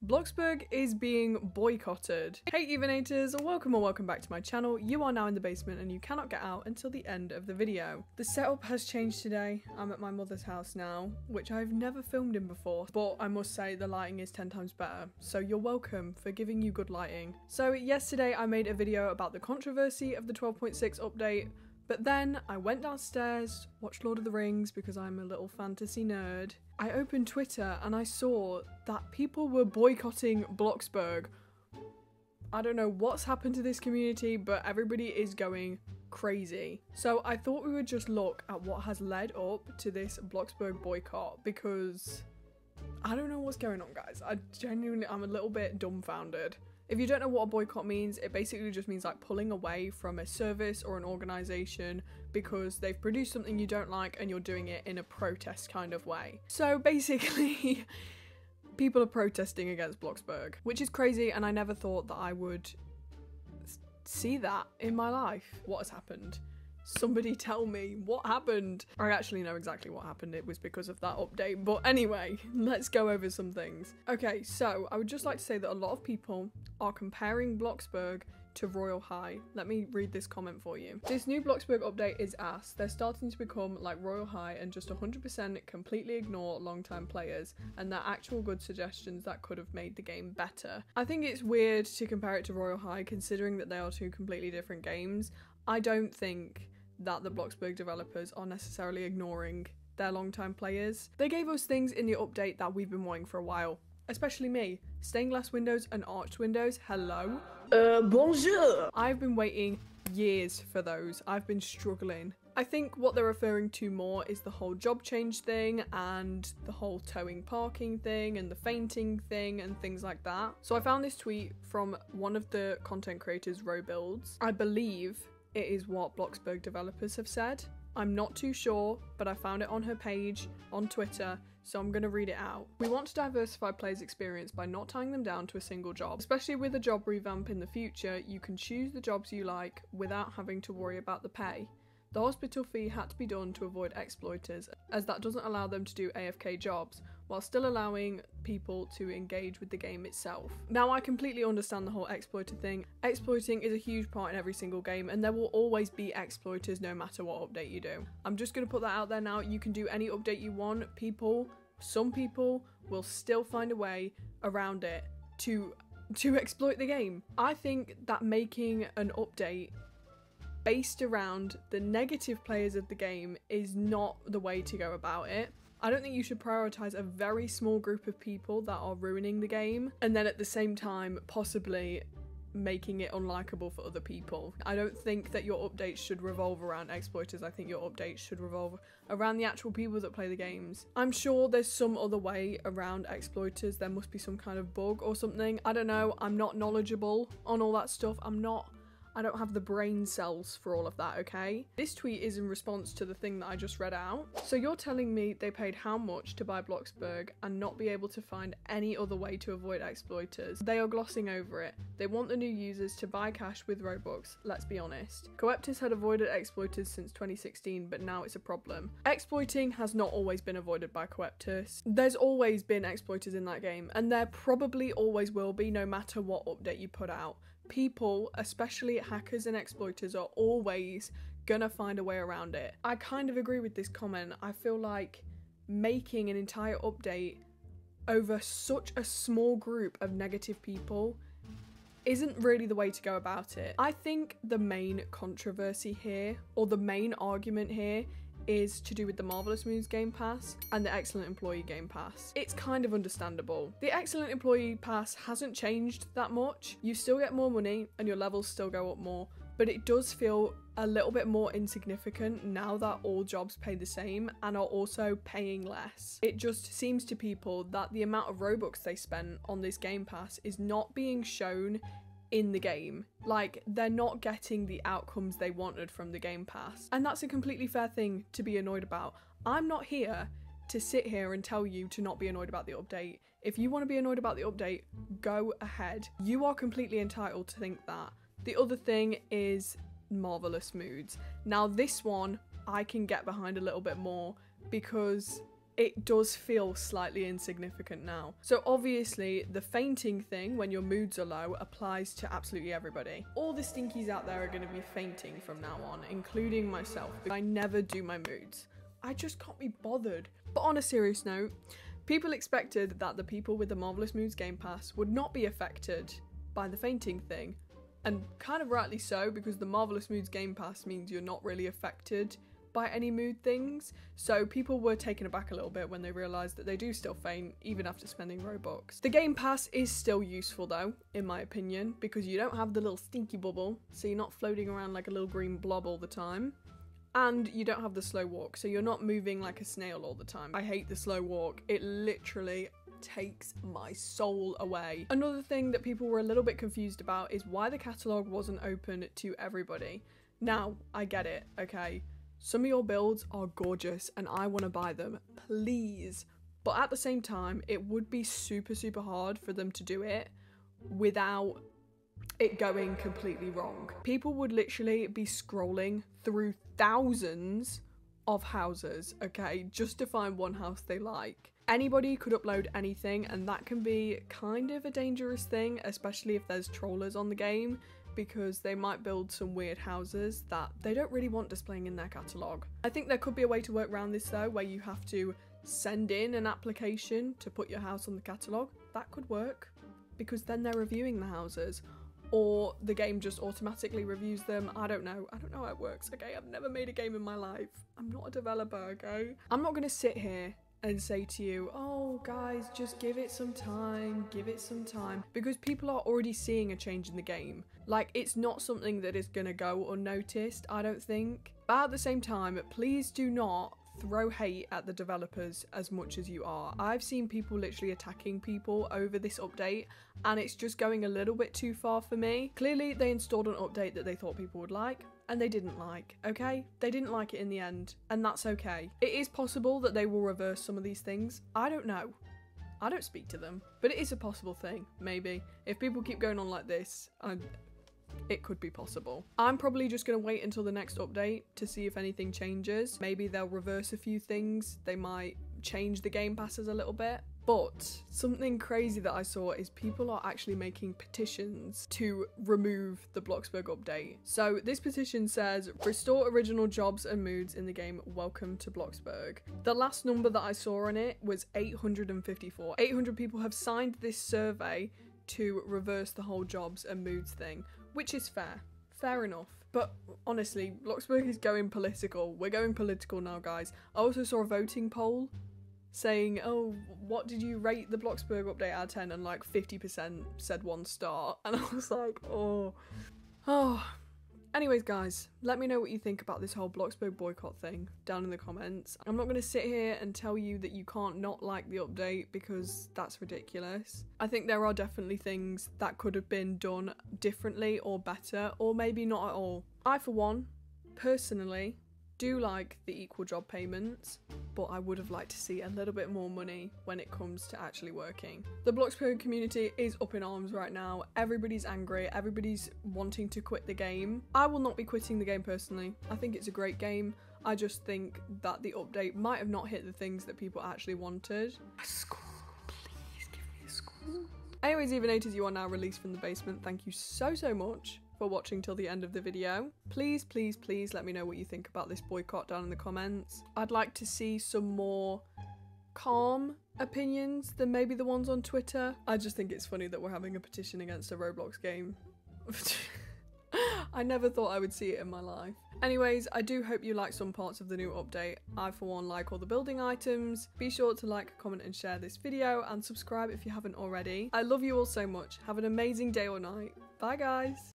Bloxburg is being boycotted. Hey evanators, welcome back to my channel. You are now in the basement and you cannot get out until the end of the video. The setup has changed today. I'm at my mother's house now, which I've never filmed in before, but I must say the lighting is 10 times better, so you're welcome for giving you good lighting. So yesterday I made a video about the controversy of the 12.6 update, but then I went downstairs, watched Lord of the Rings because I'm a little fantasy nerd. I opened Twitter and I saw that people were boycotting Bloxburg. I don't know what's happened to this community, but everybody is going crazy. So I thought we would just look at what has led up to this Bloxburg boycott, because I don't know what's going on, guys. I'm a little bit dumbfounded. If you don't know what a boycott means, it basically just means like pulling away from a service or an organization because they've produced something you don't like and you're doing it in a protest kind of way. So basically, people are protesting against Bloxburg, which is crazy, and I never thought that I would see that in my life. What has happened? Somebody tell me what happened. I actually know exactly what happened. It was because of that update. But anyway, let's go over some things. Okay, so I would just like to say that a lot of people are comparing Bloxburg to Royal High. Let me read this comment for you. This new Bloxburg update is ass. They're starting to become like Royal High and just 100% completely ignore long-time players and their actual good suggestions that could have made the game better. I think it's weird to compare it to Royal High considering that they are two completely different games. I don't think that the Bloxburg developers are necessarily ignoring their long-time players. They gave us things in the update that we've been wanting for a while, especially me. Stained glass windows and arched windows, hello? Bonjour! I've been waiting years for those. I've been struggling. I think what they're referring to more is the whole job change thing and the whole towing parking thing and the fainting thing and things like that. So I found this tweet from one of the content creators, Robuilds. I believe it is what Bloxburg developers have said. I'm not too sure, but I found it on her page on Twitter, so I'm going to read it out. We want to diversify players' experience by not tying them down to a single job. Especially with a job revamp in the future, you can choose the jobs you like without having to worry about the pay. The hospital fee had to be done to avoid exploiters, as that doesn't allow them to do AFK jobs, while still allowing people to engage with the game itself. Now, I completely understand the whole exploiter thing. Exploiting is a huge part in every single game, and there will always be exploiters no matter what update you do. I'm just going to put that out there now. You can do any update you want. Some people will still find a way around it to exploit the game. I think that making an update based around the negative players of the game is not the way to go about it. I don't think you should prioritize a very small group of people that are ruining the game and then at the same time possibly making it unlikable for other people. I don't think that your updates should revolve around exploiters. I think your updates should revolve around the actual people that play the games. I'm sure there's some other way around exploiters. There must be some kind of bug or something. I don't know. I'm not knowledgeable on all that stuff. I don't have the brain cells for all of that, okay? This tweet is in response to the thing that I just read out. So you're telling me they paid how much to buy Bloxburg and not be able to find any other way to avoid exploiters? They are glossing over it. They want the new users to buy cash with Robux, let's be honest. Coeptus had avoided exploiters since 2016, but now it's a problem. Exploiting has not always been avoided by Coeptus. There's always been exploiters in that game, and there probably always will be no matter what update you put out. People, especially hackers and exploiters, are always gonna find a way around it. I kind of agree with this comment. I feel like making an entire update over such a small group of negative people isn't really the way to go about it. I think the main controversy here, or the main argument here, is to do with the Marvelous Moons Game Pass and the Excellent Employee Game Pass. It's kind of understandable. The Excellent Employee Pass hasn't changed that much. You still get more money and your levels still go up more, but it does feel a little bit more insignificant now that all jobs pay the same and are also paying less. It just seems to people that the amount of Robux they spent on this Game Pass is not being shown in the game. Like, they're not getting the outcomes they wanted from the Game Pass. And that's a completely fair thing to be annoyed about. I'm not here to sit here and tell you to not be annoyed about the update. If you want to be annoyed about the update, go ahead. You are completely entitled to think that. The other thing is Marvelous Moods. Now this one I can get behind a little bit more because it does feel slightly insignificant now. So obviously the fainting thing when your moods are low applies to absolutely everybody. All the stinkies out there are going to be fainting from now on, including myself. I never do my moods. I just can't be bothered. But on a serious note, people expected that the people with the Marvelous Moods Game Pass would not be affected by the fainting thing. And kind of rightly so, because the Marvelous Moods Game Pass means you're not really affected by any mood things. So people were taken aback a little bit when they realised that they do still faint, even after spending Robux. The Game Pass is still useful though, in my opinion, because you don't have the little stinky bubble, so you're not floating around like a little green blob all the time. And you don't have the slow walk, so you're not moving like a snail all the time. I hate the slow walk. It literally takes my soul away. Another thing that people were a little bit confused about is why the catalogue wasn't open to everybody. Now, I get it, okay? Some of your builds are gorgeous and I want to buy them, please. But at the same time, it would be super, super hard for them to do it without it going completely wrong. People would literally be scrolling through thousands of houses, okay, just to find one house they like. Anybody could upload anything, and that can be kind of a dangerous thing, especially if there's trollers on the game, because they might build some weird houses that they don't really want displaying in their catalogue. I think there could be a way to work around this though, where you have to send in an application to put your house on the catalogue. That could work, because then they're reviewing the houses. Or the game just automatically reviews them. I don't know how it works, okay? I've never made a game in my life. I'm not a developer, okay? I'm not gonna sit here and say to you, oh guys, just give it some time, because people are already seeing a change in the game. Like, it's not something that is gonna go unnoticed, I don't think. But at the same time, please do not throw hate at the developers as much as you are. I've seen people literally attacking people over this update, and it's just going a little bit too far for me. Clearly they installed an update that they thought people would like, and they didn't like, okay? They didn't like it in the end, and that's okay. It is possible that they will reverse some of these things. I don't know. I don't speak to them, but it is a possible thing, maybe. If people keep going on like this, it could be possible. I'm probably just going to wait until the next update to see if anything changes. Maybe they'll reverse a few things. They might change the game passes a little bit. But something crazy that I saw is people are actually making petitions to remove the Bloxburg update. So this petition says, restore original jobs and moods in the game, welcome to Bloxburg. The last number that I saw on it was 854. 800 people have signed this survey to reverse the whole jobs and moods thing, which is fair enough. But honestly, Bloxburg is going political. We're going political now, guys. I also saw a voting poll saying, oh, what did you rate the Bloxburg update out of 10? And like 50% said 1 star. And I was like, oh. Anyways, guys, let me know what you think about this whole Bloxburg boycott thing down in the comments. I'm not going to sit here and tell you that you can't not like the update, because that's ridiculous. I think there are definitely things that could have been done differently or better, or maybe not at all. I, for one, personally, do like the equal job payments, but I would have liked to see a little bit more money when it comes to actually working. The Bloxburg community is up in arms right now. Everybody's angry, everybody's wanting to quit the game. I will not be quitting the game personally. I think it's a great game. I just think that the update might have not hit the things that people actually wanted. A school, please give me a school. Anyways, evanators, you are now released from the basement. Thank you so much for watching till the end of the video. Please let me know what you think about this boycott down in the comments. I'd like to see some more calm opinions than maybe the ones on Twitter. I just think it's funny that we're having a petition against a Roblox game. I never thought I would see it in my life. Anyways, I do hope you like some parts of the new update. I, for one, like all the building items. Be sure to like, comment and share this video, and subscribe if you haven't already. I love you all so much. Have an amazing day or night. Bye, guys.